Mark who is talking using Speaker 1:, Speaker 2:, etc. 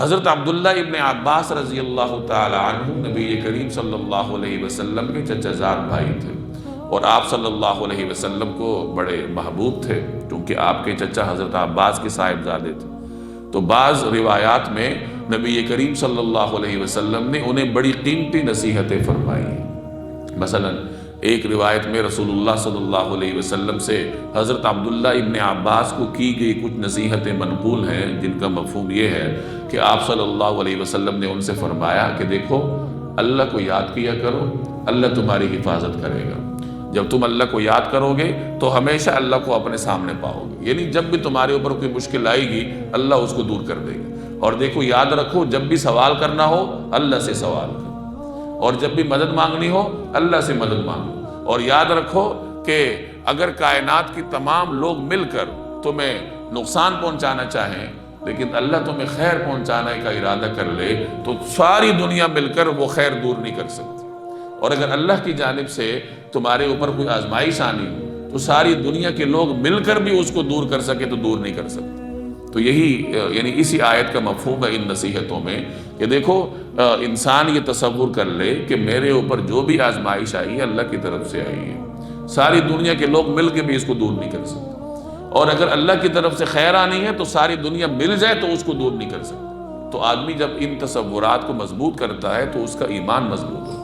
Speaker 1: حضرت عبداللہ ابن عباس رضی اللہ تعالی عنہ نبی کریم صلی اللہ علیہ وسلم کے چچا زاد بھائی تھے، اور آپ صلی اللہ علیہ وسلم کو بڑے محبوب تھے، کیونکہ آپ کے چچا حضرت عباس کے صاحبزادے تھے۔ تو بعض روایات میں نبی کریم صلی اللہ علیہ وسلم نے انہیں بڑی قیمتی نصیحتیں فرمائی ہیں۔ مثلا ایک روایت میں رسول اللہ صلی اللہ علیہ وسلم سے حضرت عبداللہ ابن عباس کو کی گئی کچھ نصیحتیں منقول ہیں، جن کا مفہوم یہ ہے کہ آپ صلی اللہ علیہ وسلم نے ان سے فرمایا کہ دیکھو، اللہ کو یاد کیا کرو، اللہ تمہاری حفاظت کرے گا۔ جب تم اللہ کو یاد کرو گے تو ہمیشہ اللہ کو اپنے سامنے پاؤ گے، یعنی جب بھی تمہارے اوپر کوئی مشکل آئے گی اللہ اس کو دور کر دے گا۔ اور دیکھو، یاد رکھو، جب بھی سوال کرنا ہو اللہ سے سوال کرو، اور جب بھی مدد مانگنی ہو اللہ سے مدد مانگو۔ اور یاد رکھو کہ اگر کائنات کی تمام لوگ مل کر تمہیں نقصان پہنچانا چاہیں لیکن اللہ تمہیں خیر پہنچانے کا ارادہ کر لے تو ساری دنیا مل کر وہ خیر دور نہیں کر سکتی۔ اور اگر اللہ کی جانب سے تمہارے اوپر کوئی آزمائش آنی ہو تو ساری دنیا کے لوگ مل کر بھی اس کو دور کر سکے تو دور نہیں کر سکتے۔ تو یہی یعنی اسی آیت کا مفہوم ہے ان نصیحتوں میں کہ دیکھو، انسان یہ تصور کر لے کہ میرے اوپر جو بھی آزمائش آئی ہے اللہ کی طرف سے آئی ہے، ساری دنیا کے لوگ مل کے بھی اس کو دور نہیں کر سکتے، اور اگر اللہ کی طرف سے خیر آنی ہے تو ساری دنیا مل جائے تو اس کو دور نہیں کر سکتے۔ تو آدمی جب ان تصورات کو مضبوط کرتا ہے تو اس کا ایمان مضبوط ہوتا ہے۔